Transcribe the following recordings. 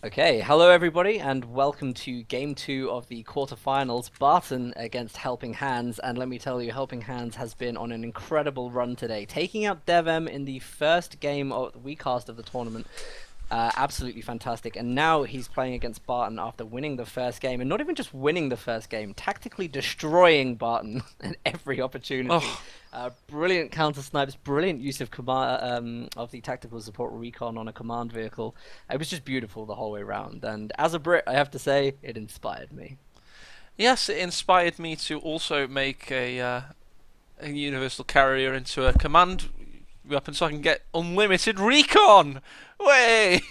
Okay, hello everybody, and welcome to Game 2 of the quarterfinals, Barton against Helping Hands, and let me tell you, Helping Hands has been on an incredible run today, taking out DevM in the first game of the WeCast of the tournament. Absolutely fantastic, and now he's playing against Barton after winning the first game, and not even just winning the first game, tactically destroying Barton at every opportunity. Oh, Brilliant counter snipes, brilliant use of of the tactical support recon on a command vehicle. It was just beautiful the whole way around, and as a Brit, I have to say, it inspired me. yes, it inspired me to also make a universal carrier into a command weapon so I can get unlimited recon. Way!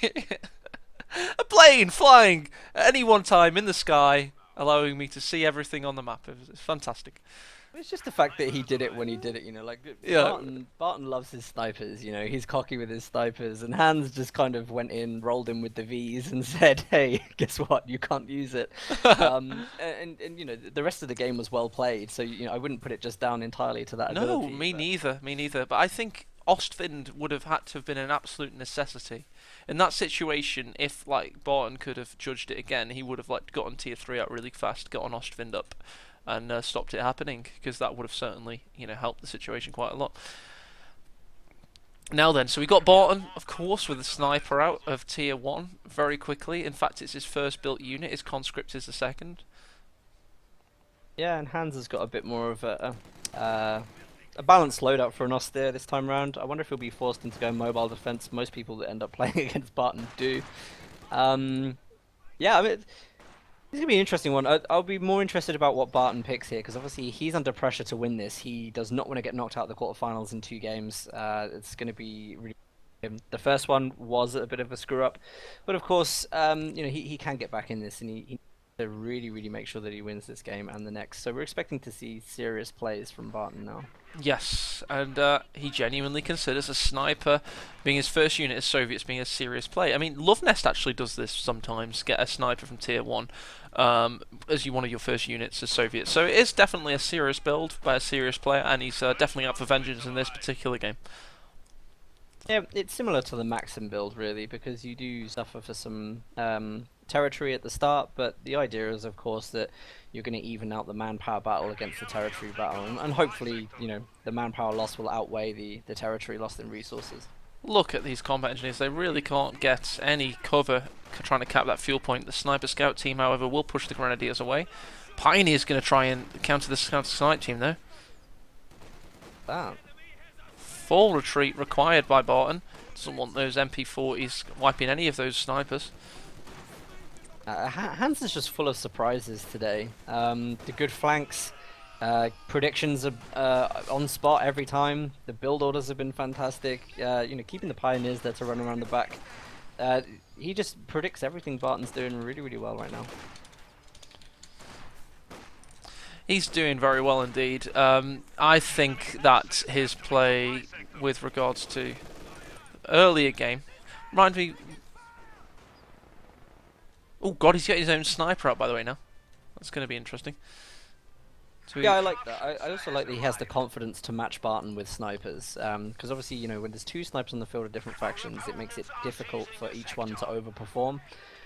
A plane flying at any one time in the sky, allowing me to see everything on the map. It's fantastic. It's just the fact that he did it when he did it, like Yeah. Barton loves his snipers, he's cocky with his snipers, and Hans just kind of went in, rolled in with the V's, and said, "Hey, guess what? You can't use it." And the rest of the game was well played, so I wouldn't put it just down entirely to that No, ability. me But neither. Me neither. But I think Ostwind would have had to have been an absolute necessity in that situation. If Barton could have judged it again, he would have gotten tier 3 out really fast, got on Ostwind up, and stopped it happening, because that would have certainly helped the situation quite a lot. Now then, so we got Barton, of course, with a sniper out of tier 1 very quickly. In fact, it's his first built unit. His conscript is the second. yeah, and Hans has got a bit more of a balanced loadout for an austere this time round. I wonder if he'll be forced into going mobile defense. Most people that end up playing against Barton do. Yeah, I mean, it's gonna be an interesting one. I'll be more interested about what Barton picks here, because obviously he's under pressure to win this. He does not want to get knocked out of the quarterfinals in 2 games. It's going to be really. The first one was a bit of a screw up, but of course, he can get back in this, and he needs to really make sure that he wins this game and the next. So we're expecting to see serious plays from Barton now. Yes, and he genuinely considers a sniper being his first unit as Soviets being a serious play. I mean, Love Nest actually does this sometimes, get a sniper from tier 1 as one of your first units as Soviets. So it is definitely a serious build by a serious player, and he's definitely up for vengeance in this particular game. Yeah, it's similar to the Maxim build, really, because you do suffer for some territory at the start, but the idea is, of course, that you're going to even out the manpower battle against the territory battle, and hopefully, the manpower loss will outweigh the territory lost in resources. Look at these combat engineers, they really can't get any cover trying to cap that fuel point. The sniper scout team, however, will push the grenadiers away. Pioneer's going to try and counter the scout snipe team, though. That. Full retreat required by Barton. Doesn't want those MP40s wiping any of those snipers. Hans is just full of surprises today. The good flanks, predictions are on spot every time. The build orders have been fantastic. Keeping the pioneers there to run around the back. He just predicts everything Barton's doing really well right now. He's doing very well indeed. I think that his play with regards to earlier game reminds me. Oh god, he's got his own sniper out by the way now. That's going to be interesting. Yeah, I like that. I also like that he has the confidence to match Barton with snipers. Because obviously, when there's 2 snipers on the field of different factions, it makes it difficult for each one to overperform.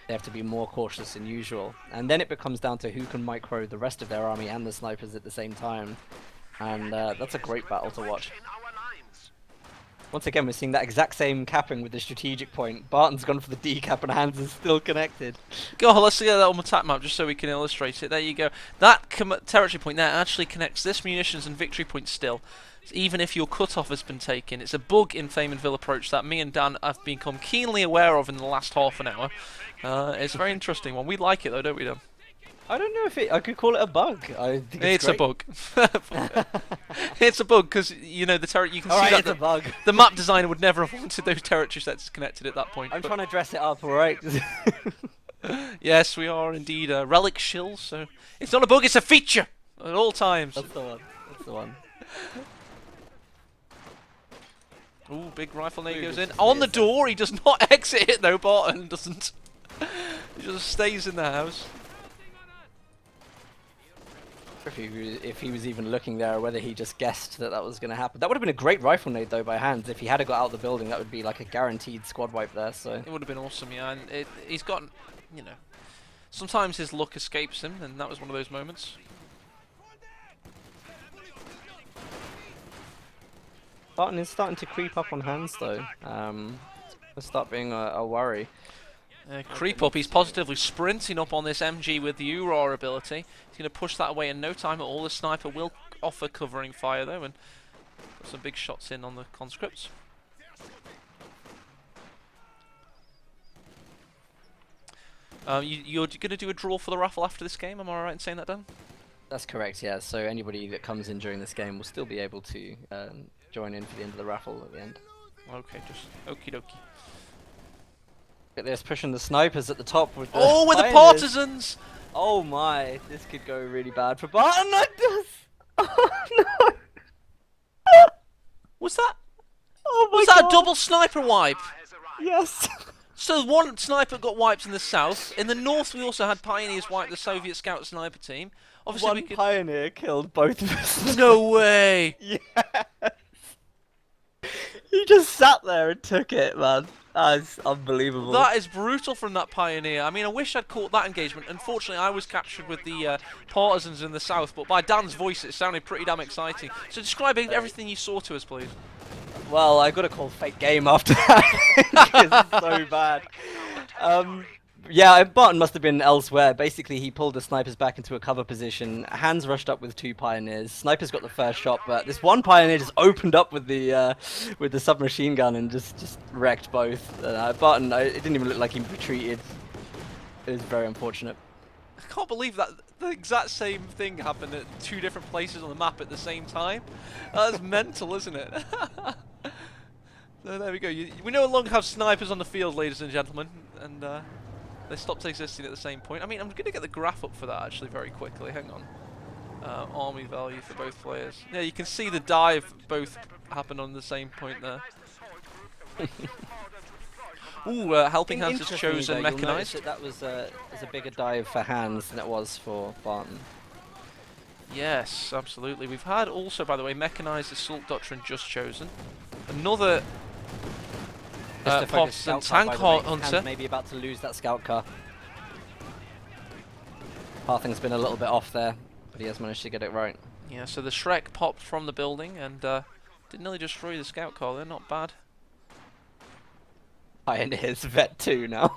They have to be more cautious than usual. And then it becomes down to who can micro the rest of their army and the snipers at the same time. And that's a great battle to watch. Once again, we're seeing that exact same capping with the strategic point. Barton's gone for the decap and Hans is still connected. Go on, let's see that on the attack map just so we can illustrate it. There you go. That territory point there actually connects this munitions and victory point still. Even if your cutoff has been taken. It's a bug in Famenville approach that me and Dan have become keenly aware of in the last half an hour. It's a very interesting one. We like it though, don't we, Dan? I don't know if I could call it a bug. I think It's a great. bug. It's a bug because the territory you can see Alright, that it's a bug. the map designer would never have wanted those territory sets connected at that point. I'm trying to dress it up, alright? Yes, we are indeed relic shills, so it's not a bug, it's a feature at all times. That's the one. That's the one. Ooh, big rifle nade Ooh, goes this in. is On the ESL. door, he does not exit it though, Barton doesn't. He just stays in the house. if he was even looking there, or whether he just guessed that that was going to happen. That would have been a great rifle nade though by Hands. If he had got out of the building, that would be like a guaranteed squad wipe there. So it would have been awesome, yeah. And he's got, you know, sometimes his luck escapes him, and that was one of those moments. Barton is starting to creep up on Hands though. It's start being a worry. Creep up, he's positively sprinting up on this MG with the URAR ability. He's going to push that away in no time at all. The sniper will offer covering fire though, and put some big shots in on the conscripts. You're going to do a draw for the raffle after this game, am I right in saying that, Dan? That's correct, yeah. So anybody that comes in during this game will still be able to join in for the end of the raffle at the end. Okay, just okie dokie. Look at this, pushing the snipers at the top with the with the pioneers. partisans! Oh my, this could go really bad for Barton like this! Oh no! Was that? Oh my was God. that a double sniper wipe? Yes! So one sniper got wiped in the south. In the north we also had Pioneers wipe the Soviet scout sniper team. Obviously One pioneer killed both of us. No way! Yes! He just sat there and took it, man. That's unbelievable. That is brutal from that Pioneer. I mean, I wish I'd caught that engagement. Unfortunately, I was captured with the partisans in the south, but by Dan's voice, it sounded pretty damn exciting. So describe everything you saw to us, please. Well, I got to call fake game after that. It's so bad. Yeah, Barton must have been elsewhere. Basically, he pulled the snipers back into a cover position. Hands rushed up with 2 pioneers. Snipers got the first shot, but this one pioneer just opened up with the submachine gun and just wrecked both. Barton, it didn't even look like he retreated. It was very unfortunate. I can't believe that the exact same thing happened at 2 different places on the map at the same time. That's mental, isn't it? So there we go. We no longer have snipers on the field, ladies and gentlemen, and they stopped existing at the same point. I mean, I'm going to get the graph up for that actually very quickly. Hang on. Army value for both players. Yeah, you can see the dive both happen on the same point there. Ooh, helping hands is chosen mechanized. That was a bigger dive for Hands than it was for Barton. Yes, absolutely. We've had also, by the way, mechanized assault doctrine just chosen. Another partisan tank hunter. Maybe about to lose that scout car. Parthing's been a little bit off there, but he has managed to get it right. Yeah, so the Shrek popped from the building and did nearly destroy the scout car there. Not bad. Pioneers Vet 2 now.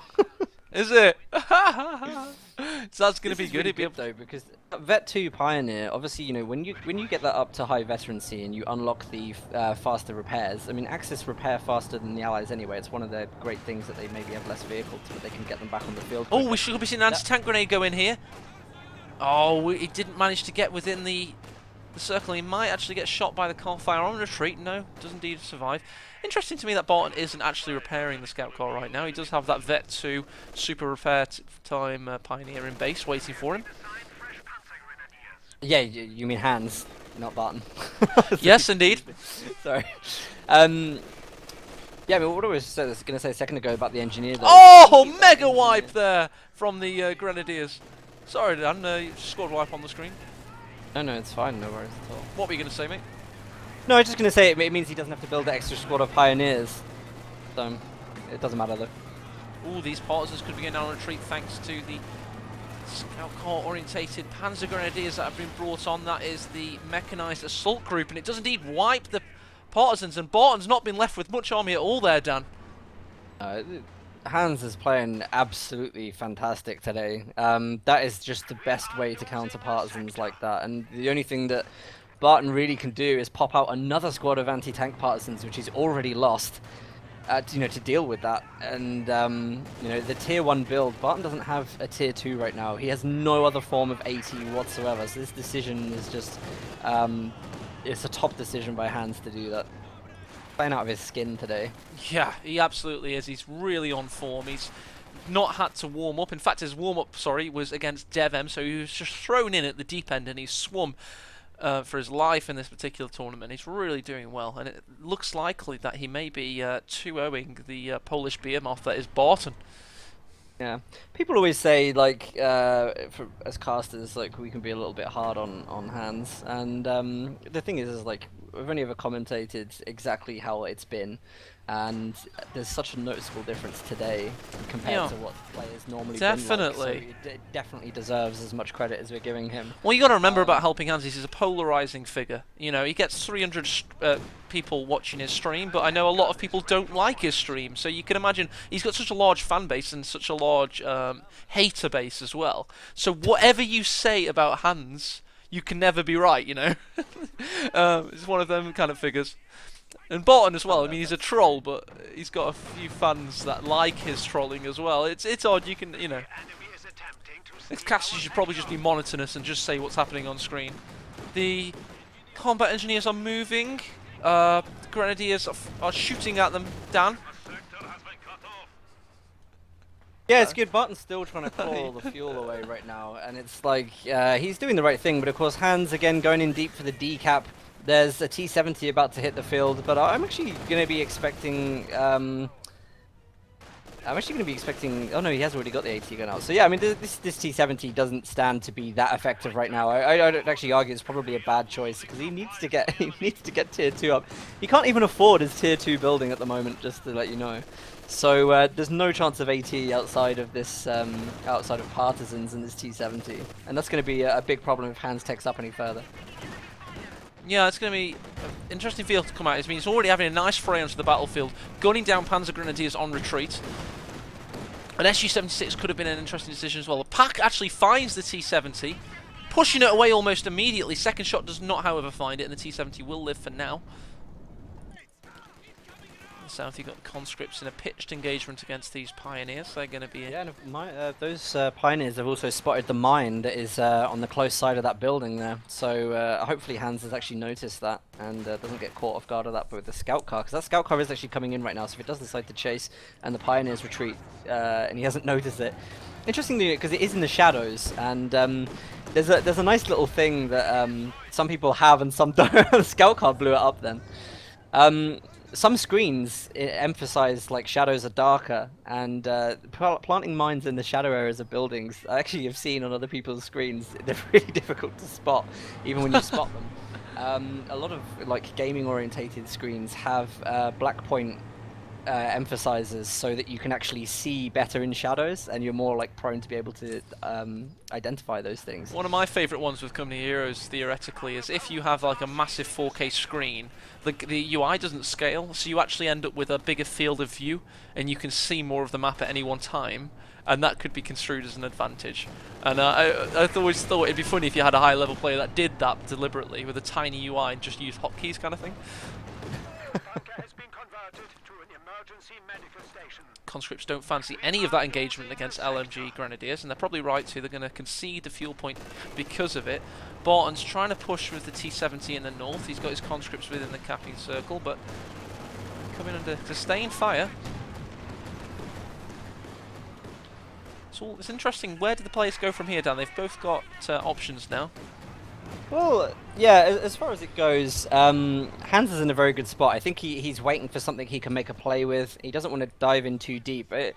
Is it? So that's going to be good. Really good though, because Vet 2 Pioneer, obviously, you know, when you get that up to high veterancy and you unlock the faster repairs. I mean, Axis repair faster than the Allies anyway. It's one of their great things that they maybe have less vehicles, but they can get them back on the field. Oh, we should be seeing an anti-tank grenade go in here. Oh, he didn't manage to get within the circle. He might actually get shot by the car fire on retreat. No, does indeed survive. Interesting to me that Barton isn't actually repairing the scout car right now. He does have that Vet 2 super repair time Pioneer in base waiting for him. Yeah, you mean Hands, not Barton. Yes, indeed. Sorry. Yeah, I mean, what I was going to say a second ago about the engineer. Though, oh, mega wipe there from the Grenadiers. Sorry, Dan, squad wipe on the screen. No, it's fine. No worries at all. What were you going to say, mate? No, I was just going to say it means he doesn't have to build an extra squad of pioneers. So, it doesn't matter though. Ooh, these partisans could be getting on retreat thanks to the scout car orientated Panzer Grenadiers that have been brought on. That is the mechanized assault group, and it does indeed wipe the partisans, and Barton's not been left with much army at all there, Dan. Hans is playing absolutely fantastic today. That is just the best way to counter partisans like that, and the only thing that Barton really can do is pop out another squad of anti-tank partisans, which he's already lost, to deal with that. And the tier 1 build, Barton doesn't have a tier 2 right now. He has no other form of AT whatsoever. So this decision is just, it's a top decision by Hans to do that. Playing out of his skin today. Yeah, he absolutely is. He's really on form. He's not had to warm up. In fact, his warm-up, was against DevM, so he was just thrown in at the deep end and he swum for his life in this particular tournament. He's really doing well, and it looks likely that he may be 2-0ing the Polish behemoth that is Barton. Yeah, people always say like as casters, like we can be a little bit hard on hands, and the thing is like we've only ever commentated exactly how it's been, and there's such a noticeable difference today compared Yeah, to what players normally been like. So definitely. it definitely deserves as much credit as we're giving him. Well, you got to remember about Um, Helping Hands is he's a polarizing figure. You know, he gets 300 people watching his stream, but I know a lot of people don't like his stream. So you can imagine he's got such a large fan base and such a large hater base as well. So whatever you say about Hands, you can never be right. You know, it's one of them kind of figures. And Barton as well. I mean, he's a troll, but he's got a few fans that like his trolling as well. It's odd. You can, you know. This cast should probably just be monotonous and just say what's happening on screen. The combat engineers are moving. Grenadiers are shooting at them. Dan? Yeah, it's good. Barton's still trying to claw all the fuel away right now, and it's like he's doing the right thing, but of course, Hands again going in deep for the decap. There's a T-70 about to hit the field, but I'm actually going to be expecting. Oh no, he has already got the AT gun out. So yeah, I mean, this T-70 doesn't stand to be that effective right now. I'd actually argue it's probably a bad choice because he needs to get tier 2 up. He can't even afford his tier 2 building at the moment, just to let you know. So there's no chance of AT outside of this, outside of Partisans and this T-70, and that's going to be a big problem if Hands takes up any further. Yeah, it's going to be an interesting field to come out. I mean, he's already having a nice foray onto the battlefield, gunning down Panzer Grenadiers on retreat. An SU-76 could have been an interesting decision as well. The pack actually finds the T-70, pushing it away almost immediately. Second shot does not, however, find it, and the T-70 will live for now. South, you've got conscripts in a pitched engagement against these pioneers. They're going to be... Yeah, and those pioneers have also spotted the mine that is on the close side of that building there. So hopefully Hans has actually noticed that and doesn't get caught off guard of that with the scout car, because that scout car is actually coming in right now. So if it does decide to chase and the pioneers retreat and he hasn't noticed it, interestingly, because it is in the shadows, and there's a nice little thing that some people have and some don't. The scout car blew it up then. Some screens emphasize like shadows are darker, and planting mines in the shadow areas of buildings I actually have seen on other people's screens. They're really difficult to spot, even when you spot them. A lot of like gaming orientated screens have black point emphasizers so that you can actually see better in shadows, and you're more like prone to be able to identify those things. One of my favourite ones with Company Heroes, theoretically, is if you have like a massive 4K screen, the UI doesn't scale, so you actually end up with a bigger field of view, and you can see more of the map at any one time, and that could be construed as an advantage. And I always thought it'd be funny if you had a high-level player that did that deliberately with a tiny UI and just used hotkeys kind of thing. Conscripts don't fancy any of that engagement against LMG Grenadiers, and they're probably right to. They're going to concede the fuel point because of it. Barton's trying to push with the T-70 in the north. He's got his conscripts within the capping circle, but coming under sustained fire. It's interesting. Where do the players go from here, Dan? They've both got options now. Well, yeah, as far as it goes, Hans is in a very good spot. I think he's waiting for something he can make a play with. He doesn't want to dive in too deep. I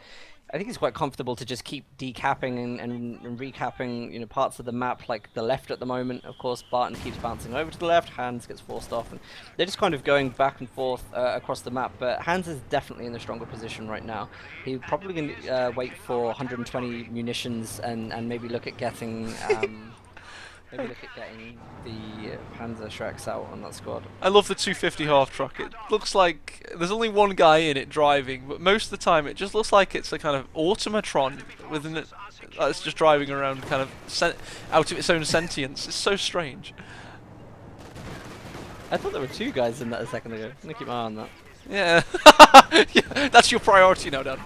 think he's quite comfortable to just keep decapping and recapping, you know, parts of the map, like the left at the moment. Of course, Barton keeps bouncing over to the left, Hans gets forced off, and they're just kind of going back and forth across the map. But Hans is definitely in the stronger position right now. He's probably going to wait for 120 munitions and maybe look at getting... Maybe look at getting the Panzer Shreks out on that squad. I love the 250 half truck. It looks like there's only one guy in it driving, but most of the time it just looks like it's a kind of automatron within it. It's just driving around, kind of out of its own sentience. It's so strange. I thought there were two guys in that a second ago. I'm gonna keep my eye on that. Yeah, yeah, that's your priority now, Dan.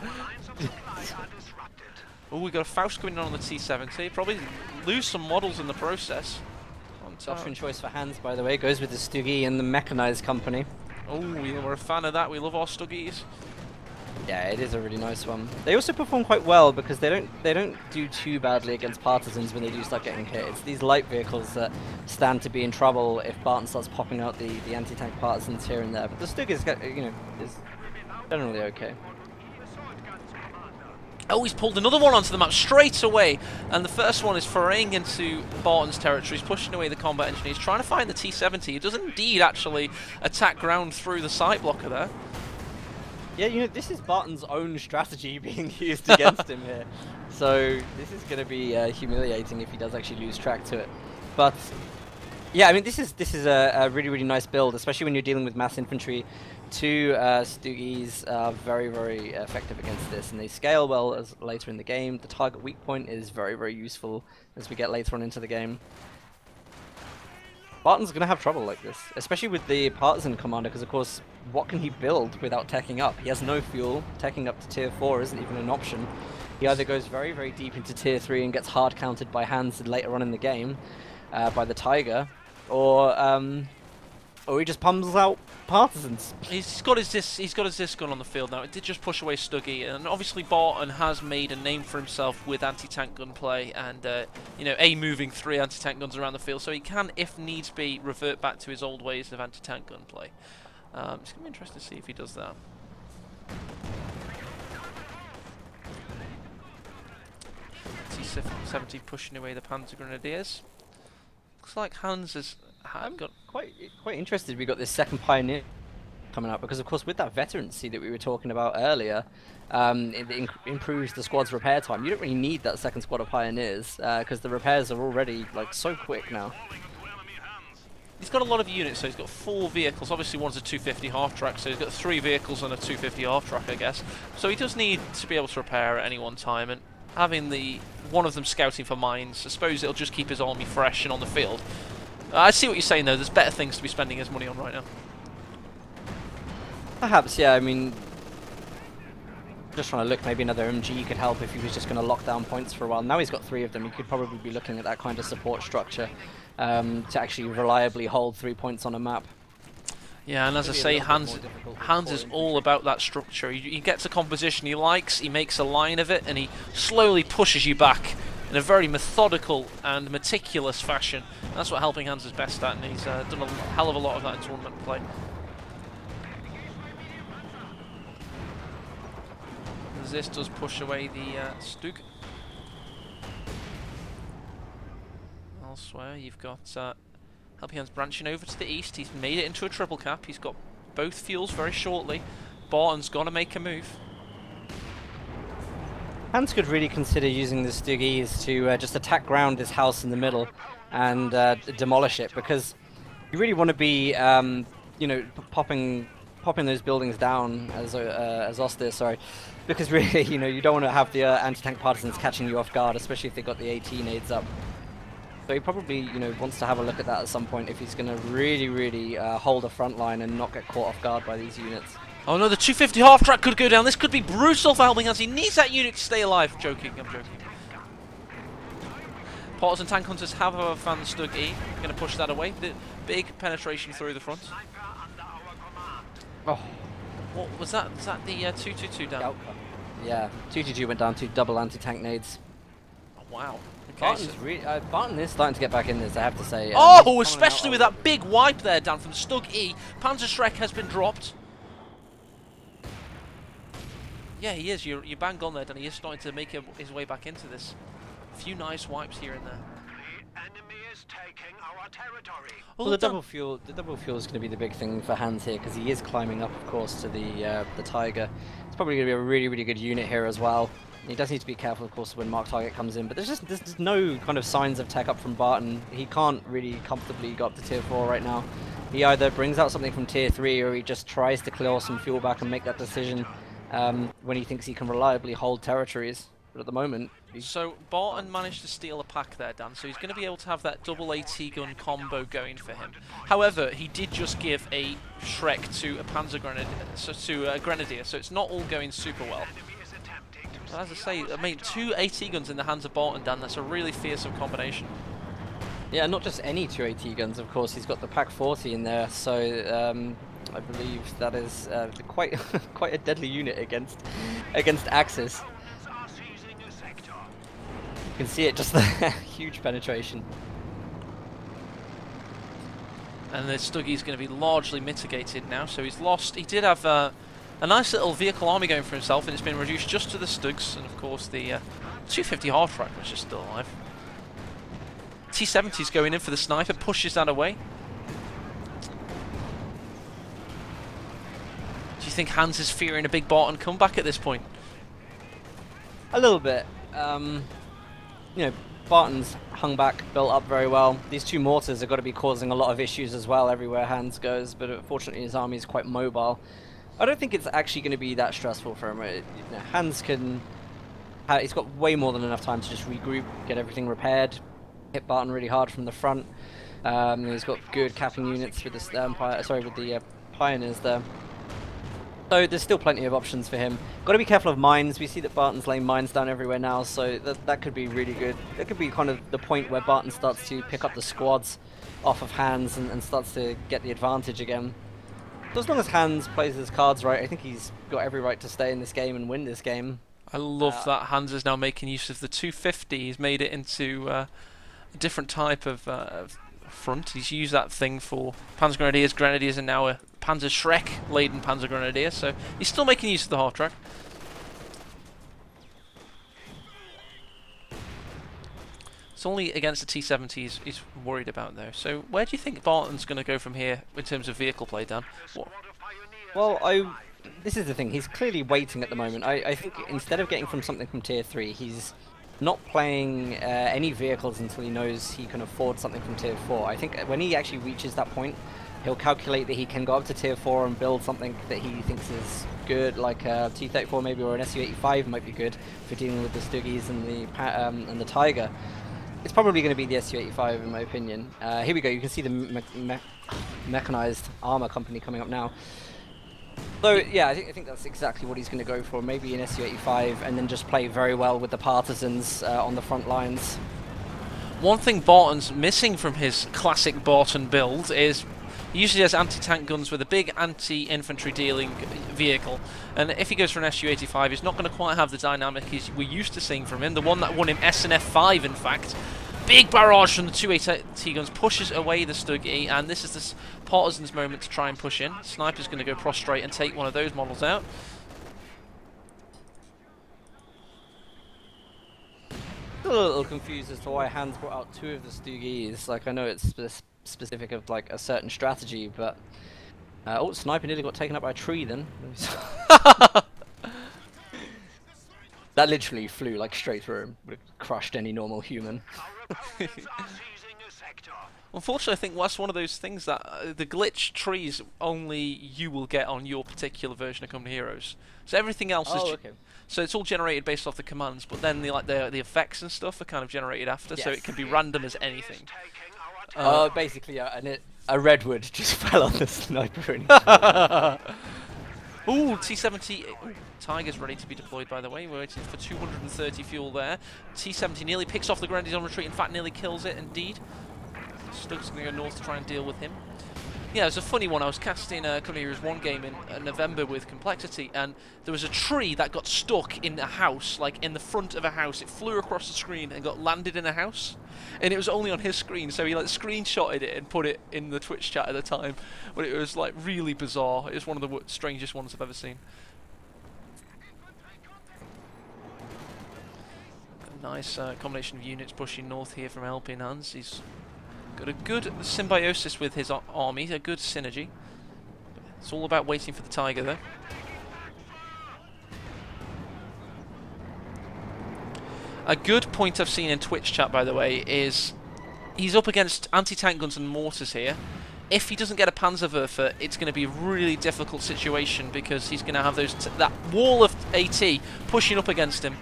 Oh, we got a Faust coming in on the T-70. Probably lose some models in the process. Option choice for Hans, by the way, goes with the Stuggy and the Mechanized Company. Oh, we're a fan of that. We love our Stuggies. Yeah, it is a really nice one. They also perform quite well because they don't do too badly against Partisans when they do start getting hit. It's these light vehicles that stand to be in trouble if Barton starts popping out the anti-tank Partisans here and there. But the Stug is, you know, is generally okay. Oh, he's pulled another one onto the map straight away, and the first one is foraying into Barton's territory. He's pushing away the combat engineer. He's trying to find the T-70. He does indeed actually attack ground through the site blocker there. Yeah, you know, this is Barton's own strategy being used against him here. So this is going to be humiliating if he does actually lose track to it. But yeah, I mean, this is a really, really nice build, especially when you're dealing with mass infantry. Two Stoogies are very, very effective against this, and they scale well as later in the game. The target weak point is very, very useful as we get later on into the game. Barton's going to have trouble like this, especially with the Partisan commander, because of course, what can he build without teching up? He has no fuel. Teching up to tier 4 isn't even an option. He either goes very, very deep into tier 3 and gets hard countered by Hans later on in the game by the Tiger, or he just pummels out Partisans. He's got his disc gun on the field now. It did just push away Stuggy, and obviously Barton has made a name for himself with anti-tank gunplay and you know, moving 3 anti-tank guns around the field, so he can, if needs be, revert back to his old ways of anti-tank gunplay. It's gonna be interesting to see if he does that. T-70 pushing away the Panzer Grenadiers. Looks like Hans has got quite interested we got this second Pioneer coming out, because of course with that veterancy that we were talking about earlier, it improves the squad's repair time. You don't really need that second squad of Pioneers because the repairs are already like so quick now. He's got a lot of units, so he's got 4 vehicles. Obviously one's a 250 half-track, so he's got 3 vehicles and a 250 half-track, I guess. So he does need to be able to repair at any one time, and having one of them scouting for mines, I suppose it'll just keep his army fresh and on the field. I see what you're saying though, there's better things to be spending his money on right now. Perhaps, yeah, I mean, just trying to look, maybe another MG could help if he was just going to lock down points for a while. Now he's got 3 of them, he could probably be looking at that kind of support structure to actually reliably hold 3 points on a map. Yeah, and as I say, Hans is all about that structure. He gets a composition he likes, he makes a line of it, and he slowly pushes you back in a very methodical and meticulous fashion. And that's what Helping Hands is best at, and he's done a hell of a lot of that in tournament play. As this does push away the Stug. Elsewhere, you've got Helping Hands branching over to the east. He's made it into a triple cap. He's got both fuels very shortly. Barton's got to make a move. Hans could really consider using the Stuggies to just attack ground this house in the middle and demolish it, because you really want to be, you know, popping those buildings down as Oster, sorry, because really, you know, you don't want to have the anti-tank Partisans catching you off guard, especially if they got the AT nades up. So he probably, you know, wants to have a look at that at some point if he's going to really, really hold a front line and not get caught off guard by these units. Oh no, the 250 half-track could go down. This could be brutal for Helping Hands. He needs that unit to stay alive. I'm joking. Partisan tank hunters have found the Stug E. Going to push that away. The big penetration through the front. Oh. What was that? Was that the 222 down? Yeah, 222 went down to double anti-tank nades. Oh, wow. Okay, Barton is starting to get back in this, I have to say. Oh, especially with that big wipe there down from the Stug E. Panzerschreck has been dropped. Yeah, he is. You're bang on there, Danny. He is starting to make his way back into this. A few nice wipes here and there. The enemy is taking our territory. Well, the double fuel is going to be the big thing for Hans here, because he is climbing up, of course, to the Tiger. It's probably going to be a really, really good unit here as well. He does need to be careful, of course, when Mark Target comes in, but there's no kind of signs of tech up from Barton. He can't really comfortably go up to tier 4 right now. He either brings out something from tier 3, or he just tries to clear some fuel back and make that decision when he thinks he can reliably hold territories. But at the moment... So Barton managed to steal a pack there, Dan, so he's going to be able to have that double AT gun combo going for him. However, he did just give a Shrek to a Panzer Grenadier, to a Grenadier, so it's not all going super well. But as I say, I mean, 2 AT guns in the hands of Barton, Dan, that's a really fearsome combination. Yeah, not just any 2 AT guns, of course. He's got the Pack 40 in there, so I believe that is quite quite a deadly unit against Axis. You can see it just there, huge penetration. And the Stuggy's going to be largely mitigated now, so he's lost. He did have A nice little vehicle army going for himself, and it's been reduced just to the Stugs, and of course the 250 half-track was just still alive. T-70's going in for the sniper, pushes that away. Do you think Hans is fearing a big Barton comeback at this point? A little bit. You know, Barton's hung back, built up very well. These two mortars have got to be causing a lot of issues as well everywhere Hans goes, but fortunately his army is quite mobile. I don't think it's actually going to be that stressful for him. You know, Hans can... he's got way more than enough time to just regroup, get everything repaired, hit Barton really hard from the front. He's got good capping units with the Pioneers there. So there's still plenty of options for him. Got to be careful of mines. We see that Barton's laying mines down everywhere now, so that could be really good. It could be kind of the point where Barton starts to pick up the squads off of Hans and starts to get the advantage again. So as long as Hans plays his cards right, I think he's got every right to stay in this game and win this game. I love that Hans is now making use of the 250. He's made it into a different type of front. He's used that thing for Panzer Grenadiers. Grenadiers are now a Panzer Shrek laden Panzer Grenadier, so he's still making use of the half track. It's only against the T-70 he's worried about though. So where do you think Barton's going to go from here in terms of vehicle play, Dan? What? Well, this is the thing. He's clearly waiting at the moment. I think instead of getting from something from tier 3, he's not playing any vehicles until he knows he can afford something from tier 4. I think when he actually reaches that point, he'll calculate that he can go up to tier 4 and build something that he thinks is good, like a T-34 maybe, or an Su-85 might be good for dealing with the Stuggies and the Tiger. It's probably going to be the Su-85 in my opinion. Here we go, you can see the mechanized armor company coming up now. So yeah, I think that's exactly what he's going to go for. Maybe an Su-85 and then just play very well with the partisans on the front lines. One thing Barton's missing from his classic Barton build is he usually has anti-tank guns with a big anti-infantry dealing vehicle, and if he goes for an Su-85 he's not going to quite have the dynamic we're used to seeing from him. The one that won him SNF 5 in fact. Big barrage from the 2 AT guns, pushes away the Stuggy, and this is this partisan's moment to try and push in. Sniper's going to go prostrate and take one of those models out. Still a little confused as to why Hans brought out 2 of the Stuggies. Like, I know it's specific of like a certain strategy, but oh, Sniper nearly got taken up by a tree then. That literally flew like straight through him, would have crushed any normal human. Unfortunately, I think that's one of those things that the glitch trees only you will get on your particular version of Company Heroes. So everything else is okay. So it's all generated based off the commands, but then the effects and stuff are kind of generated after, yes. So it can be random as anything. Basically, a redwood just fell on the Sniper. Ooh, T-70. Tiger's ready to be deployed, by the way. We're waiting for 230 fuel there. T-70 nearly picks off the Grenadiers on retreat. In fact, nearly kills it, indeed. Stug's going to go north to try and deal with him. Yeah, it was a funny one. I was casting Company Heroes 1 game in November with Complexity, and there was a tree that got stuck in a house, like in the front of a house. It flew across the screen and got landed in a house. And it was only on his screen, so he like screenshotted it and put it in the Twitch chat at the time. But it was like really bizarre. It was one of the strangest ones I've ever seen. Nice combination of units pushing north here from helping Hans. He's got a good symbiosis with his army, a good synergy. It's all about waiting for the Tiger though. A good point I've seen in Twitch chat, by the way, is he's up against anti-tank guns and mortars here. If he doesn't get a Panzerwerfer, it's going to be a really difficult situation because he's going to have that wall of AT pushing up against him.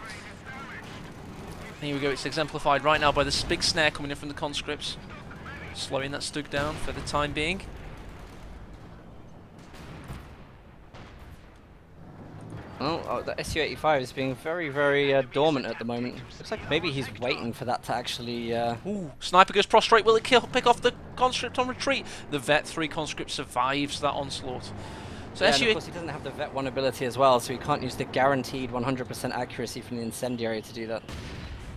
Here we go, it's exemplified right now by this big snare coming in from the conscripts. Slowing that Stug down for the time being. Oh, the Su-85 is being very, very dormant at the moment. Looks like maybe he's waiting for that to actually... Ooh, Sniper goes prostrate. Will it pick off the conscript on retreat? The Vet 3 conscript survives that onslaught. So yeah, and of course he doesn't have the Vet 1 ability as well, so he can't use the guaranteed 100% accuracy from the incendiary to do that.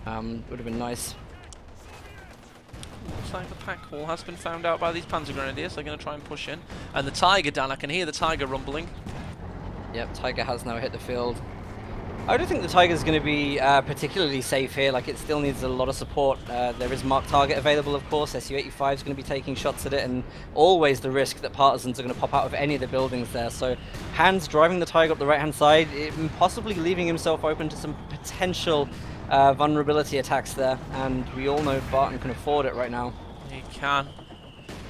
Would have been nice. Looks like the pack wall has been found out by these Panzer Grenadiers. They're going to try and push in. And the Tiger, Dan, I can hear the Tiger rumbling. Yep, Tiger has now hit the field. I don't think the Tiger's going to be particularly safe here. Like, it still needs a lot of support. There is marked target available, of course. SU-85 is going to be taking shots at it, and always the risk that Partisans are going to pop out of any of the buildings there. So, Hans driving the Tiger up the right-hand side, possibly leaving himself open to some potential vulnerability attacks there. And we all know Barton can afford it right now. He can.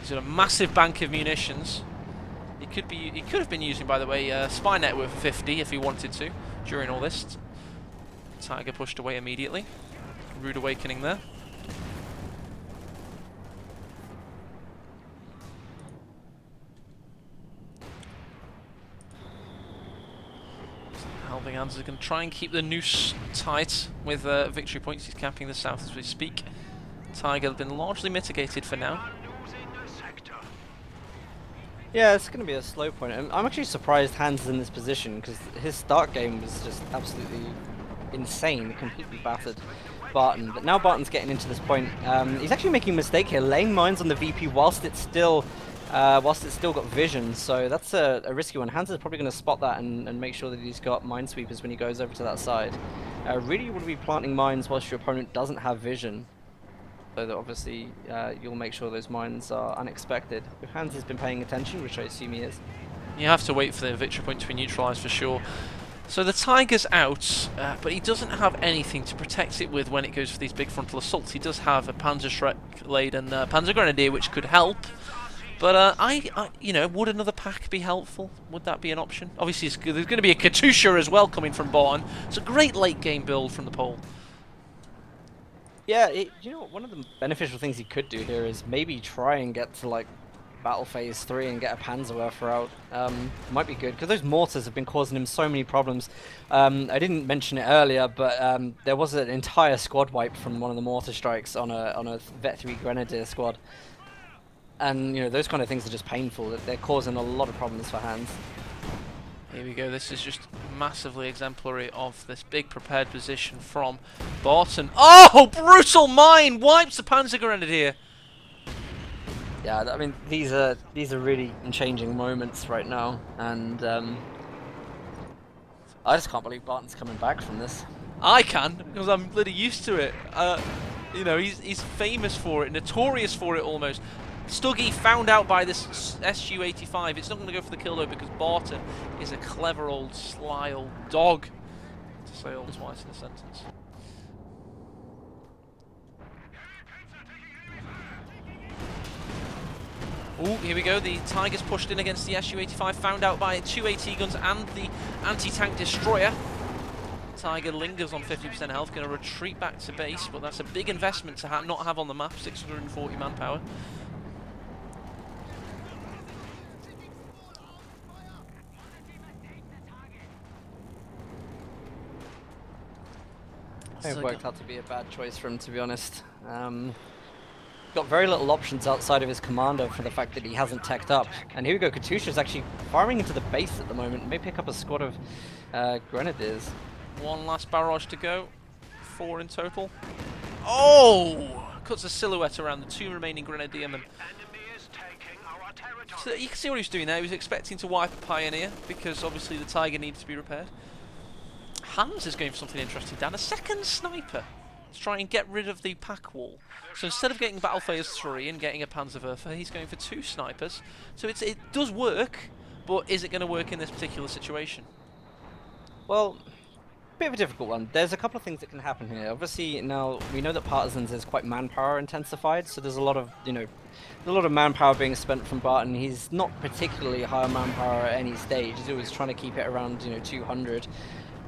He's got a massive bank of munitions. He could have been using, by the way, spy net with 50 if he wanted to during all this. Tiger pushed away immediately. Rude awakening there. Helping Hans is going to try and keep the noose tight with victory points. He's capping the south as we speak. Tiger has been largely mitigated for now. Yeah, it's going to be a slow point. I'm actually surprised Hans is in this position, because his start game was just absolutely insane, completely battered Barton. But now Barton's getting into this point. He's actually making a mistake here, laying mines on the VP whilst it's still got vision. So that's a risky one. Hans is probably going to spot that and make sure that he's got minesweepers when he goes over to that side. Really, you want to be planting mines whilst your opponent doesn't have vision, so that obviously you'll make sure those mines are unexpected. If Hans has been paying attention, which I assume he is. You have to wait for the victory point to be neutralised for sure. So the Tiger's out, but he doesn't have anything to protect it with when it goes for these big frontal assaults. He does have a Panzerschreck-laden Panzer Grenadier, which could help. But you know, would another pack be helpful? Would that be an option? Obviously, there's going to be a Katusha as well coming from Barton. It's a great late game build from the pole. Yeah, you know what, one of the beneficial things he could do here is maybe try and get to, like, Battle Phase 3 and get a Panzerwerfer out. Might be good, because those mortars have been causing him so many problems. I didn't mention it earlier, but there was an entire squad wipe from one of the mortar strikes on a Vet 3 Grenadier squad. And, you know, those kind of things are just painful. They're causing a lot of problems for Hans. Here we go, this is just massively exemplary of this big prepared position from Barton. Oh, brutal mine! Wipes the Panzer Grenadier! Yeah, I mean, these are really changing moments right now, and I just can't believe Barton's coming back from this. I can, because I'm bloody used to it. You know, he's famous for it, notorious for it almost. Stuggy found out by this SU-85. It's not going to go for the kill though, because Barton is a clever old, sly old dog, to say all twice in a sentence. Ooh, here we go. The Tiger's pushed in against the SU-85, found out by 2 AT guns and the anti-tank destroyer. Tiger lingers on 50% health, going to retreat back to base, but that's a big investment to not have on the map. 640 manpower. It worked out to be a bad choice for him, to be honest. Got very little options outside of his commander for the fact that he hasn't teched up. And here we go, Katusha's actually firing into the base at the moment. May pick up a squad of Grenadiers. One last barrage to go. 4 in total. Oh! Cuts a silhouette around the 2 remaining Grenadiermen. So you can see what he was doing there. He was expecting to wipe a Pioneer, because obviously the Tiger needs to be repaired. Hans is going for something interesting, Dan. A second sniper to try and get rid of the pack wall. So instead of getting Battle Phase 3 and getting a Panzerwerfer, he's going for 2 snipers. So it does work, but is it going to work in this particular situation? Well, a bit of a difficult one. There's a couple of things that can happen here. Obviously, now we know that Partisans is quite manpower intensified, so there's a lot of, manpower being spent from Barton. He's not particularly high on manpower at any stage. He's always trying to keep it around, 200.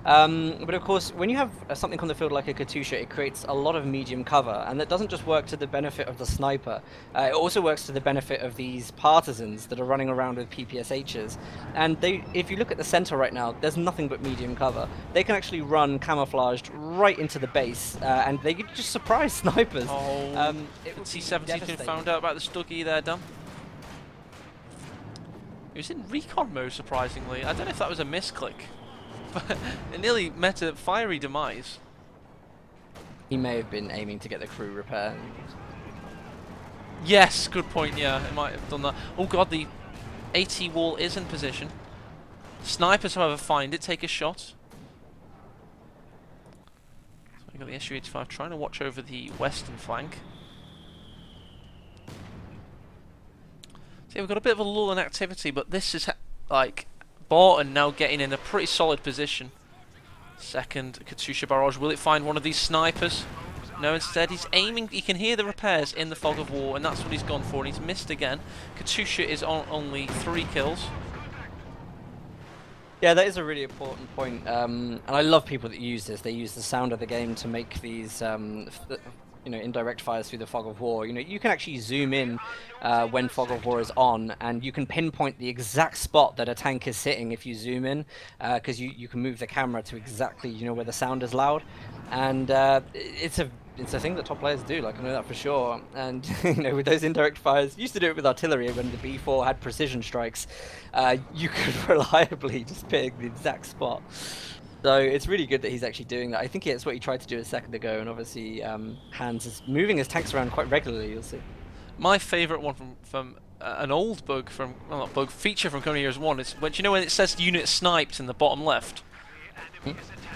But of course, when you have something on the field like a Katusha, it creates a lot of medium cover, and that doesn't just work to the benefit of the sniper. It also works to the benefit of these Partisans that are running around with PPSHs. And if you look at the center right now, there's nothing but medium cover. They can actually run camouflaged right into the base, and they could just surprise snipers. Oh, T-70's been found out about the Stuggy there, Dan. He was in recon mode, surprisingly. I don't know if that was a misclick. But it nearly met a fiery demise. He may have been aiming to get the crew repair. Yes, good point, yeah. It might have done that. Oh god, the AT wall is in position. Snipers, however, find it, take a shot. So we've got the SU-85 trying to watch over the western flank. So yeah, we've got a bit of a lull in activity, but this is like Barton now getting in a pretty solid position. Second Katusha barrage. Will it find one of these snipers? No, instead he's aiming. He can hear the repairs in the fog of war, and that's what he's gone for. And he's missed again. Katusha is on only 3 kills. Yeah, that is a really important point, and I love people that use this. They use the sound of the game to make these, you know, indirect fires through the fog of war. You know, you can actually zoom in when fog of war is on, and you can pinpoint the exact spot that a tank is sitting if you zoom in, because you can move the camera to exactly, you know, where the sound is loud, and it's a thing that top players do. Like, I know that for sure. And you know, with those indirect fires, used to do it with artillery when the B4 had precision strikes. You could reliably just pick the exact spot. So it's really good that he's actually doing that. I think it's what he tried to do a second ago, and obviously Hans is moving his tanks around quite regularly, you'll see. My favourite one from an old bug from, well, not bug, feature from Kona Years 1 is, when, do you know when it says unit sniped in the bottom left?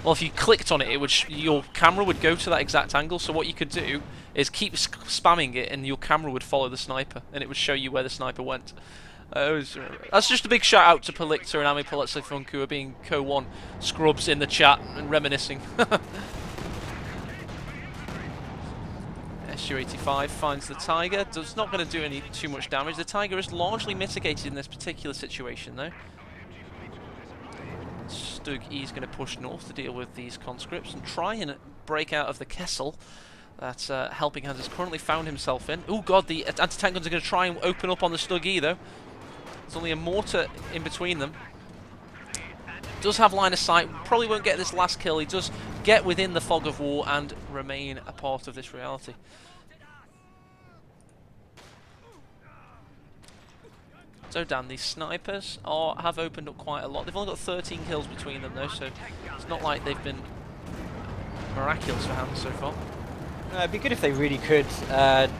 Well, if you clicked on it, it would your camera would go to that exact angle. So what you could do is keep spamming it, and your camera would follow the sniper, and it would show you where the sniper went. That's just a big shout out to Pelictor and Ami Poletsifunk, who are being Co-1 scrubs in the chat and reminiscing. SU-85 finds the Tiger. Does not going to do too much damage. The Tiger is largely mitigated in this particular situation, though. Stug E is going to push north to deal with these conscripts and try and break out of the Kessel that Helping Hands has currently found himself in. Oh god, the anti-tank guns are going to try and open up on the Stug E, though. There's only a mortar in between them. Does have line of sight, probably won't get this last kill. He does get within the fog of war and remain a part of this reality. So Dan, these snipers have opened up quite a lot. They've only got 13 kills between them though, so it's not like they've been miraculous for Hans so far. It'd be good if they really could,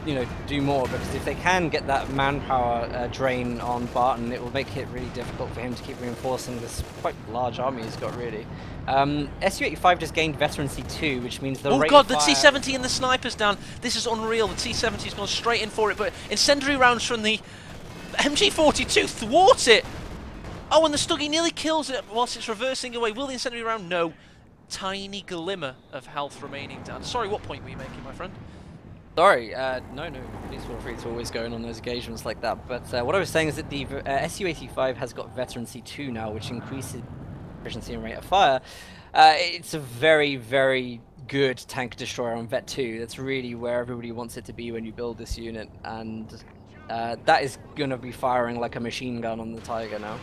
you know, do more, because if they can get that manpower drain on Barton, it will make it really difficult for him to keep reinforcing this quite large army he's got, really. SU-85 just gained veterancy 2, which means the rate god, of the fire... T-70 and the snipers, Dan. This is unreal. The T-70's gone straight in for it, but incendiary rounds from the MG42 thwart it. Oh, and the Stuggy nearly kills it whilst it's reversing away. Will the incendiary round? No. Tiny glimmer of health remaining, Dan. Sorry, what point were you making, my friend? Sorry, no, please feel free to always go in on those engagements like that. But what I was saying is that the SU-85 has got veterancy 2 now, which increases efficiency and rate of fire. It's a very, very good tank destroyer on Vet 2. That's really where everybody wants it to be when you build this unit, and that is going to be firing like a machine gun on the Tiger now.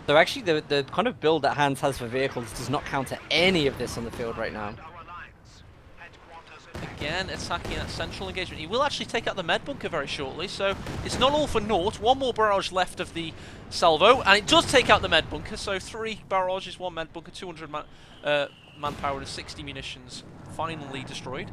So actually the kind of build that Hans has for vehicles does not counter any of this on the field right now. Again, attacking that central engagement. He will actually take out the med bunker very shortly, so it's not all for naught. One more barrage left of the salvo, and it does take out the med bunker, so 3 barrages, 1 med bunker, 200 manpower and 60 munitions finally destroyed.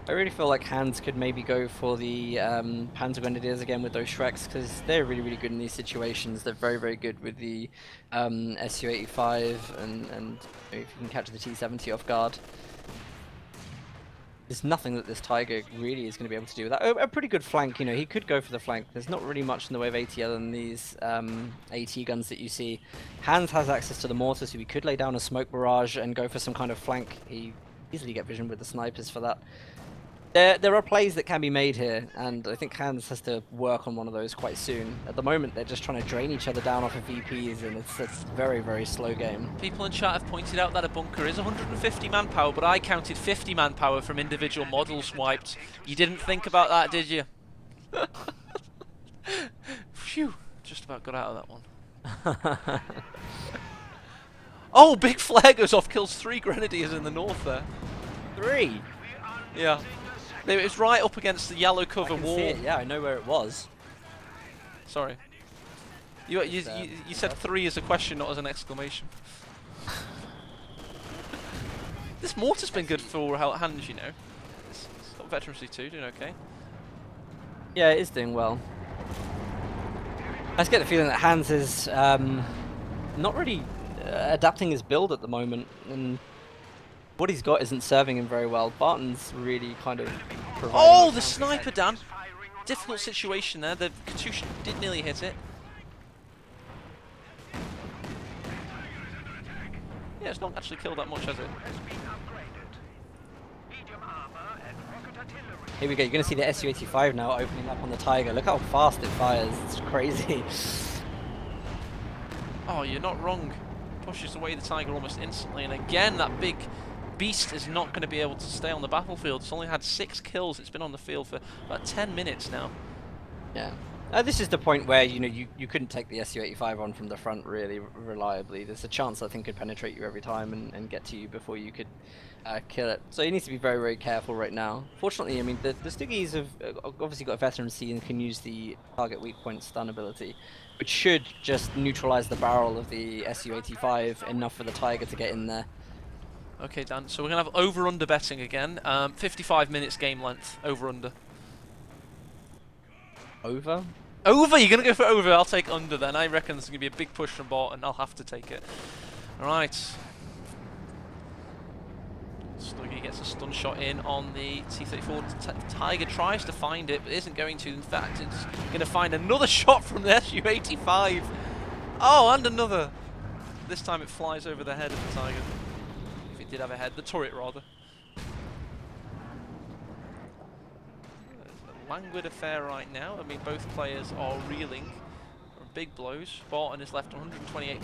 I really feel like Hans could maybe go for the Panzer Grenadiers again with those Shreks, because they're really, really good in these situations. They're very, very good with the SU-85, and if you can catch the T-70 off guard. There's nothing that this Tiger really is going to be able to do with that. A pretty good flank, you know, he could go for the flank. There's not really much in the way of AT other than these AT guns that you see. Hans has access to the mortar, so he could lay down a smoke barrage and go for some kind of flank. He easily get vision with the snipers for that. There are plays that can be made here, and I think Hans has to work on one of those quite soon. At the moment, they're just trying to drain each other down off of VPs, and it's a very, very slow game. People in chat have pointed out that a bunker is 150 manpower, but I counted 50 manpower from individual models wiped. You didn't think about that, did you? Phew, just about got out of that one. Oh, big flare goes off, kills 3 grenadiers in the north there. 3? Yeah. It was right up against the yellow cover wall. See it, yeah, I know where it was. Sorry. You said 3 as a question, not as an exclamation. This mortar's been good for Hans, you know. It's got veterancy too, doing okay. Yeah, it is doing well. I just get the feeling that Hans is not really adapting his build at the moment, and what he's got isn't serving him very well. Barton's really kind of providing Oh, a the counter sniper, attack. Dan. Difficult situation there. The Katusha did nearly hit it. Yeah, it's not actually killed that much, has it? Here we go, you're going to see the Su-85 now opening up on the Tiger. Look how fast it fires, it's crazy. Oh, you're not wrong. Pushes away the Tiger almost instantly, and again, that big beast is not going to be able to stay on the battlefield. It's only had 6 kills. It's been on the field for about 10 minutes now. Yeah. This is the point where, you know, you couldn't take the Su-85 on from the front really reliably. There's a chance I think could penetrate you every time and get to you before you could kill it. So he needs to be very, very careful right now. Fortunately, I mean, the Stuggies have obviously got a veterancy and can use the target weak point stun ability, which should just neutralize the barrel of the Su-85 enough for the Tiger to get in there. Okay, Dan, so we're going to have over-under betting again. 55 minutes game length, over-under. Over? Over? You're going to go for over? I'll take under then. I reckon there's going to be a big push from Barton. I'll have to take it. Alright. Sluggy gets a stun shot in on the T-34. Tiger tries to find it, but isn't going to. In fact, it's going to find another shot from the Su-85. Oh, and another. This time it flies over the head of the Tiger. If it did have a head. The turret, rather. Languid affair right now. I mean, both players are reeling from big blows. Barton is left 128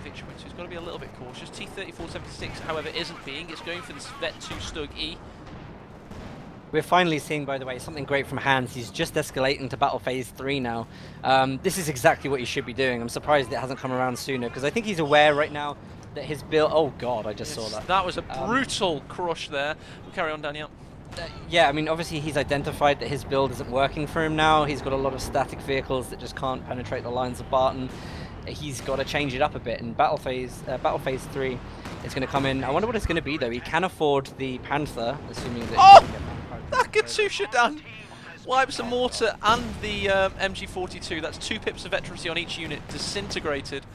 victory points, so he's got to be a little bit cautious. T-34-76, however, isn't being. It's going for this Vet 2 Stug E. We're finally seeing, by the way, something great from Hans. He's just escalating to Battle Phase 3 now. This is exactly what he should be doing. I'm surprised it hasn't come around sooner, because I think he's aware right now that his build... Oh, God, I just saw that. That was a brutal crush there. We'll carry on, Daniel. Yeah, I mean, obviously he's identified that his build isn't working for him now. He's got a lot of static vehicles that just can't penetrate the lines of Barton. He's got to change it up a bit, and Battle Phase 3 is going to come in. I wonder what it's going to be, though. He can afford the Panther, assuming that... Oh! That Katusha, Dan! Wipes a mortar and the MG42. That's 2 pips of veterancy on each unit disintegrated.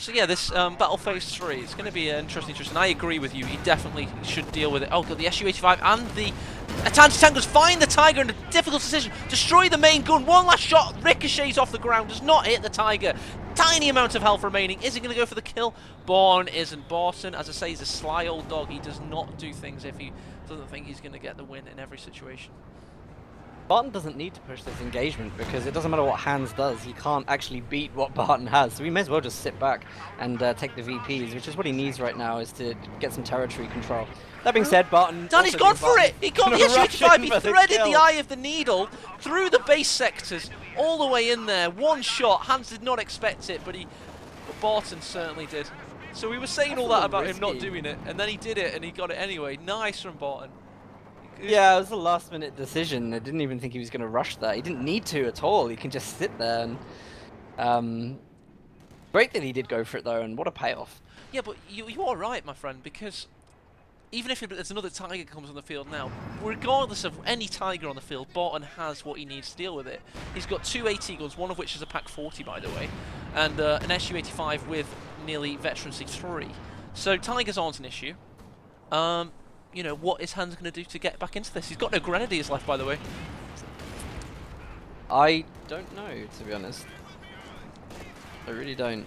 So yeah, this Battle Phase 3, it's going to be interesting. I agree with you, he definitely should deal with it. Oh god, the Su-85 and the anti-tankers find the Tiger in a difficult decision. Destroy the main gun, one last shot, ricochets off the ground, does not hit the Tiger. Tiny amount of health remaining. Is he going to go for the kill? Barton isn't. Barton, as I say, he's a sly old dog. He does not do things if he doesn't think he's going to get the win in every situation. Barton doesn't need to push this engagement because it doesn't matter what Hans does. He can't actually beat what Barton has. So we may as well just sit back and take the VPs, which is what he needs right now, is to get some territory control. That being said, Barton... Danny's gone for it! He got the Su-85, he threaded the eye of the needle through the base sectors, all the way in there. One shot. Hans did not expect it, but Barton certainly did. So we were saying all that about him not doing it, and then he did it, and he got it anyway. Nice from Barton. Yeah, it was a last-minute decision. I didn't even think he was going to rush that. He didn't need to at all. He can just sit there. And great that he did go for it, though, and what a payoff. Yeah, but you are right, my friend, because even if there's another Tiger comes on the field now, regardless of any Tiger on the field, Barton has what he needs to deal with it. He's got 2 AT guns, one of which is a Pack 40, by the way, and an Su-85 with nearly veterancy 3. So Tigers aren't an issue. You know, what is Hans going to do to get back into this? He's got no Grenadiers left, by the way. I don't know, to be honest. I really don't.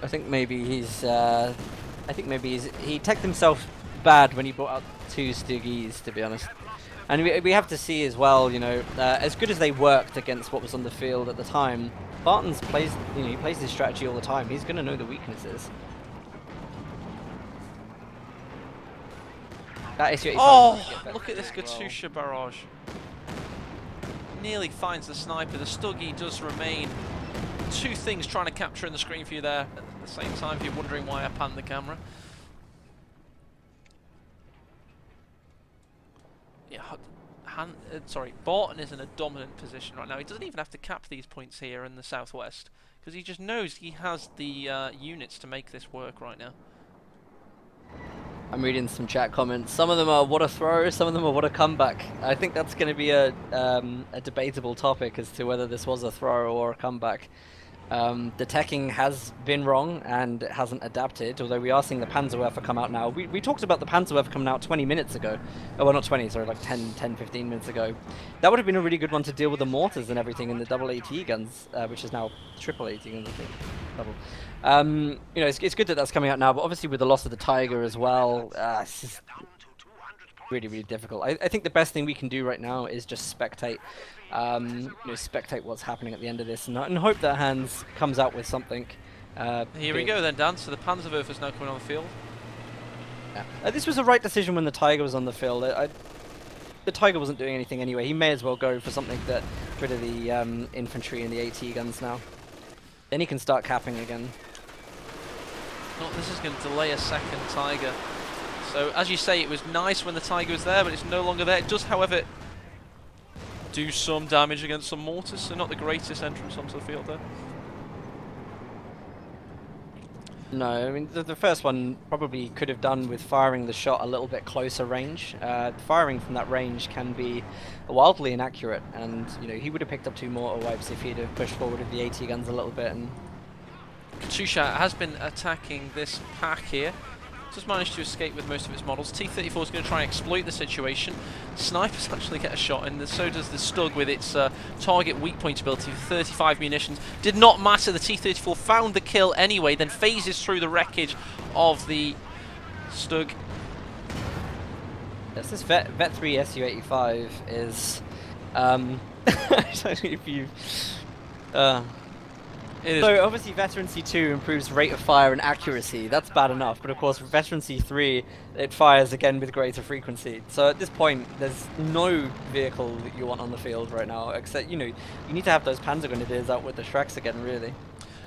I think maybe he's... he teched himself bad when he brought out 2 Stuggies, to be honest. And we have to see as well, you know, as good as they worked against what was on the field at the time, Barton's plays, you know, he plays this strategy all the time. He's going to know the weaknesses. That is oh, look at this Katusha barrage. Nearly finds the sniper. The Stuggy does remain. 2 things trying to capture in the screen for you there at the same time if you're wondering why I panned the camera. Yeah, Barton is in a dominant position right now. He doesn't even have to cap these points here in the southwest because he just knows he has the units to make this work right now. I'm reading some chat comments. Some of them are what a throw, some of them are what a comeback. I think that's going to be a debatable topic as to whether this was a throw or a comeback. The teching has been wrong and it hasn't adapted, although we are seeing the Panzerwerfer come out now. We talked about the Panzerwerfer coming out 20 minutes ago. Oh, well, not 20, sorry, like 10, 15 minutes ago. That would have been a really good one to deal with the mortars and everything in the double AT guns, which is now triple AT guns, I think. Double. You know, it's good that that's coming out now, but obviously with the loss of the Tiger as well, it's just really, really difficult. I think the best thing we can do right now is just spectate. You know, spectate what's happening at the end of this, and hope that Hans comes out with something. Here we go then, Dan. So the Panzerwerfer is now coming on the field. Yeah. This was a right decision when the Tiger was on the field. The Tiger wasn't doing anything anyway. He may as well go for something that rid of the infantry and the AT guns now. Then he can start capping again. No, this is going to delay a second Tiger. So as you say, it was nice when the Tiger was there, but it's no longer there. It does, however, do some damage against some mortars, so not the greatest entrance onto the field there. No, I mean the first one probably could have done with firing the shot a little bit closer range. Firing from that range can be wildly inaccurate, and you know he would have picked up 2 mortar wipes if he'd have pushed forward with the AT guns a little bit. And Katusha has been attacking this pack here. Just managed to escape with most of its models. T-34 is going to try and exploit the situation. Snipers actually get a shot in, and so does the Stug with its target weak point ability for 35 munitions. Did not matter, the T-34 found the kill anyway, then phases through the wreckage of the Stug. yes, this Vet3 Su-85 is... I don't know if you've... So obviously Veteran C2 improves rate of fire and accuracy, that's bad enough, but of course with Veteran C3 it fires again with greater frequency. So at this point there's no vehicle that you want on the field right now, except, you know, you need to have those Panzer Grenadiers out with the Shreks again, really.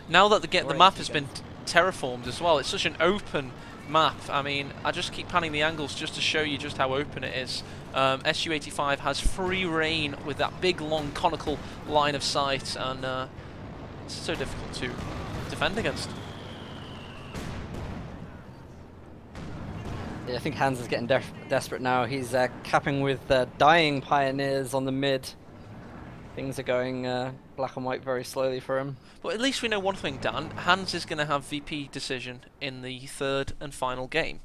Now that the map has been terraformed as well, it's such an open map. I mean, I just keep panning the angles just to show you just how open it is. Su-85 has free reign with that big long conical line of sight, and it's so difficult to defend against. Yeah, I think Hans is getting desperate now. He's capping with dying Pioneers on the mid. Things are going black and white very slowly for him. But at least we know one thing, Dan. Hans is going to have VP decision in the 3rd and final game.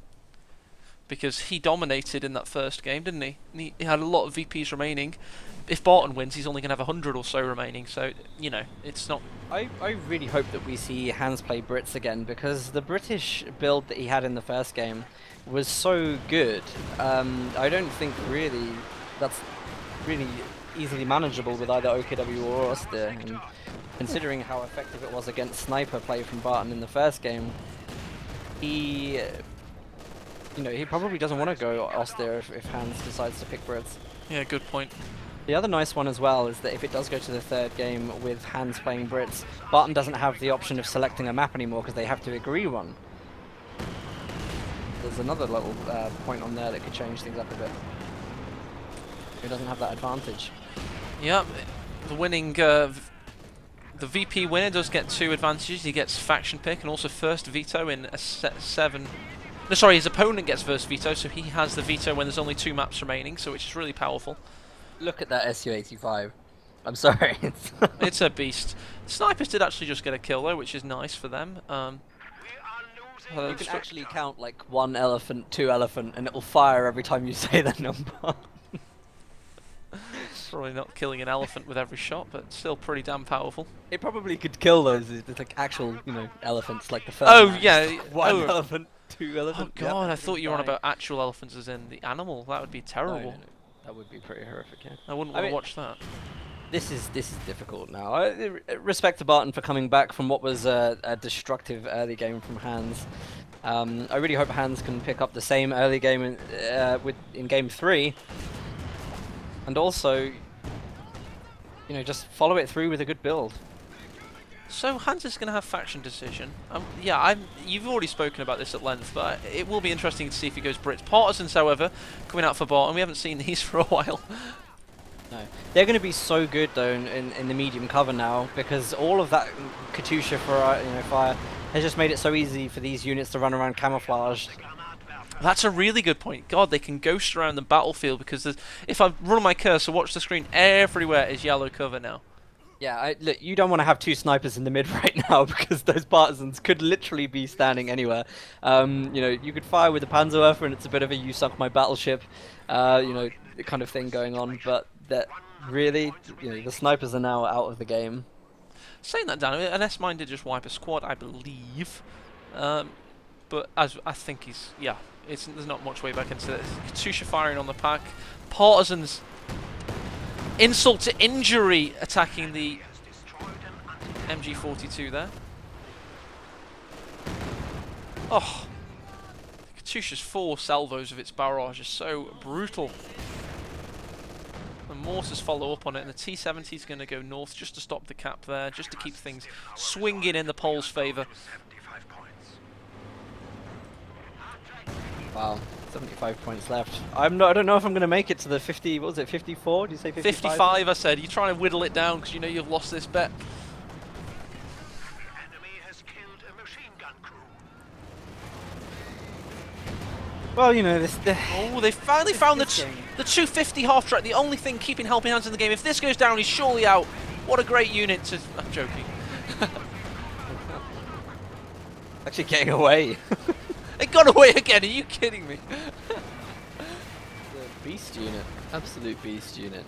Because he dominated in that first game, didn't he? He had a lot of VPs remaining. If Barton wins, he's only going to have 100 or so remaining, so, you know, it's not... I really hope that we see Hans play Brits again, because the British build that he had in the first game was so good. I don't think really that's really easily manageable with either OKW or Austere, and considering how effective it was against sniper play from Barton in the first game, he... you know, he probably doesn't want to go Austere if Hans decides to pick Brits. Yeah, good point. The other nice one as well is that if it does go to the 3rd game with Hans playing Brits, Barton doesn't have the option of selecting a map anymore because they have to agree one. There's another little point on there that could change things up a bit. He doesn't have that advantage. Yeah, the winning... the VP winner does get 2 advantages. He gets faction pick and also first veto in a 7... No, sorry, his opponent gets first veto, so he has the veto when there's only 2 maps remaining, so which is really powerful. Look at that Su-85. I'm sorry. It's a beast. The snipers did actually just get a kill though, which is nice for them. You can actually count like 1 elephant, 2 elephant, and it will fire every time you say that number. Probably not killing an elephant with every shot, but still pretty damn powerful. It probably could kill those. It's like actual, you know, elephants, like the first. Oh match. yeah, 1 elephant, 2 elephant. Oh god, yep, I thought you were on about actual elephants as in the animal. That would be terrible. No. That would be pretty horrific, yeah. I wouldn't want to watch that. This is difficult now. Respect to Barton for coming back from what was a destructive early game from Hans. I really hope Hans can pick up the same early game in game 3, and also, you know, just follow it through with a good build. So Hans is going to have faction decision. Yeah, you've already spoken about this at length, but it will be interesting to see if he goes Brits. Partisans, however, coming out for Barton. We haven't seen these for a while. No, they're going to be so good though in the medium cover now, because all of that Katusha for fire has just made it so easy for these units to run around camouflage. That's a really good point. God, they can ghost around the battlefield because if I run my cursor, watch the screen, everywhere is yellow cover now. Yeah, look, you don't want to have two snipers in the mid right now because those partisans could literally be standing anywhere. You know, you could fire with the Panzerwerfer and it's a bit of a you sunk my battleship, you know, kind of thing going on. But that really, you know, the snipers are now out of the game. Saying that, Dan, an S-Mine did just wipe a squad, I believe. But as I think he's, yeah, there's not much way back into it. Katusha firing on the pack. Partisans, insult to injury, attacking the MG42 there. Oh, Katusha's 4 salvos of its barrage is so brutal. The mortars follow up on it, and the T-70 is going to go north just to stop the cap there, just to keep things swinging in the Poles' favour. Wow, 75 points left. I don't know if I'm going to make it to the 50. What was it? 54? Did you say 55? 55, I said. You're trying to whittle it down because you know you've lost this bet. Enemy has killed a machine gun crew. Well, you know this. Oh, they finally found the 250 half track. The only thing keeping Helping Hands in the game. If this goes down, he's surely out. What a great unit to. I'm joking. Actually getting away. It got away again. Are you kidding me? The beast unit, absolute beast unit.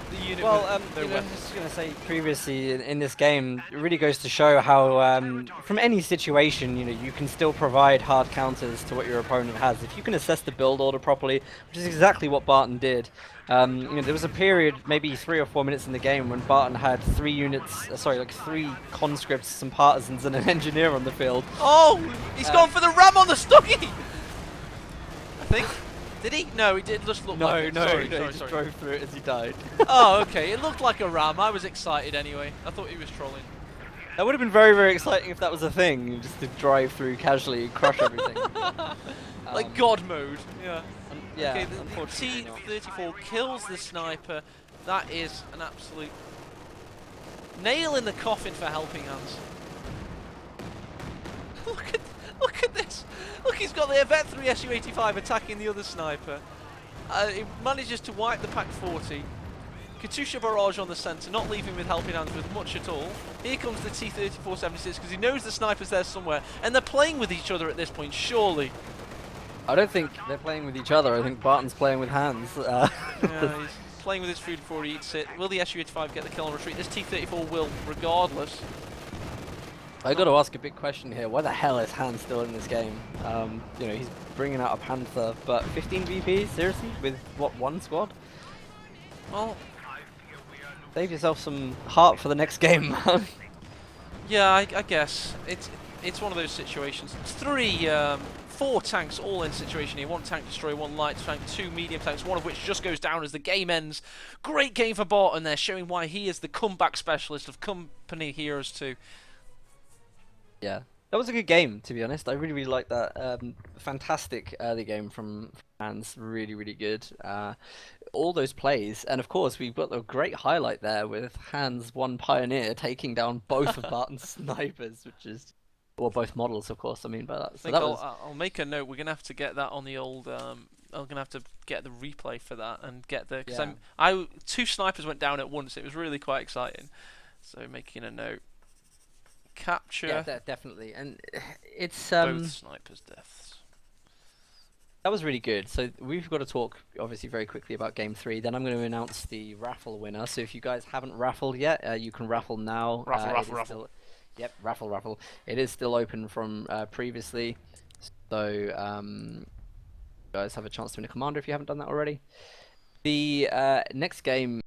The unit. Well, with no you know, I weapons. was just gonna say previously in this game, it really goes to show how from any situation, you know, you can still provide hard counters to what your opponent has if you can assess the build order properly, which is exactly what Barton did. You know, there was a period, maybe 3 or 4 minutes in the game, when Barton had 3 units, sorry, like 3 conscripts, some partisans, and an engineer on the field. Oh, he's gone for the ram on the Stuggy. I think. Did he? No, he did just look like it. Sorry, he sorry, just sorry. drove through it as he died. Oh, okay. It looked like a ram. I was excited anyway. I thought he was trolling. That would have been very, very exciting if that was a thing, just to drive through casually and crush everything. Like God mode. Yeah. Yeah, Okay, the unfortunately not. T-34 kills the sniper. That is an absolute nail in the coffin for Helping Hands. Look at this. Look, he's got the Vet 3 Su-85 attacking the other sniper. He manages to wipe the Pack 40. Katusha barrage on the centre, not leaving with Helping Hands with much at all. Here comes the T-34-76 because he knows the sniper's there somewhere, and they're playing with each other at this point, surely. I don't think they're playing with each other. I think Barton's playing with hands. Yeah, he's playing with his food before he eats it. Will the Su-85 get the kill on retreat? This T-34 will, regardless. I got to ask a big question here. Why the hell is Han still in this game? You know, he's bringing out a Panther, but 15 VP? Seriously? With, what, 1 squad? Well, Save yourself some heart for the next game, man. yeah, I guess. It's one of those situations. 4 tanks all in situation here. 1 tank destroyer, 1 light tank, 2 medium tanks, one of which just goes down as the game ends. Great game for Barton there, showing why he is the comeback specialist of Company Heroes 2. Yeah, that was a good game, to be honest. I really, really liked that. Fantastic early game from Hans. Really, really good. All those plays, and of course we've got a great highlight there with Hans 1 Pioneer taking down both of Barton's snipers, which is, well, both models, of course. I mean by that. I So think that was. I'll make a note. We're gonna have to get that on the old. I'm gonna have to get the replay for that and get the because Yeah. 2 snipers went down at once. It was really quite exciting. So making a note. Capture. Yeah, definitely, and it's both snipers' deaths. that was really good. So we've got to talk, obviously, very quickly about Game 3. Then I'm going to announce the raffle winner. So if you guys haven't raffled yet, you can raffle now. Raffle. Yep, raffle. It is still open from previously. So you guys have a chance to win a commander if you haven't done that already. The next game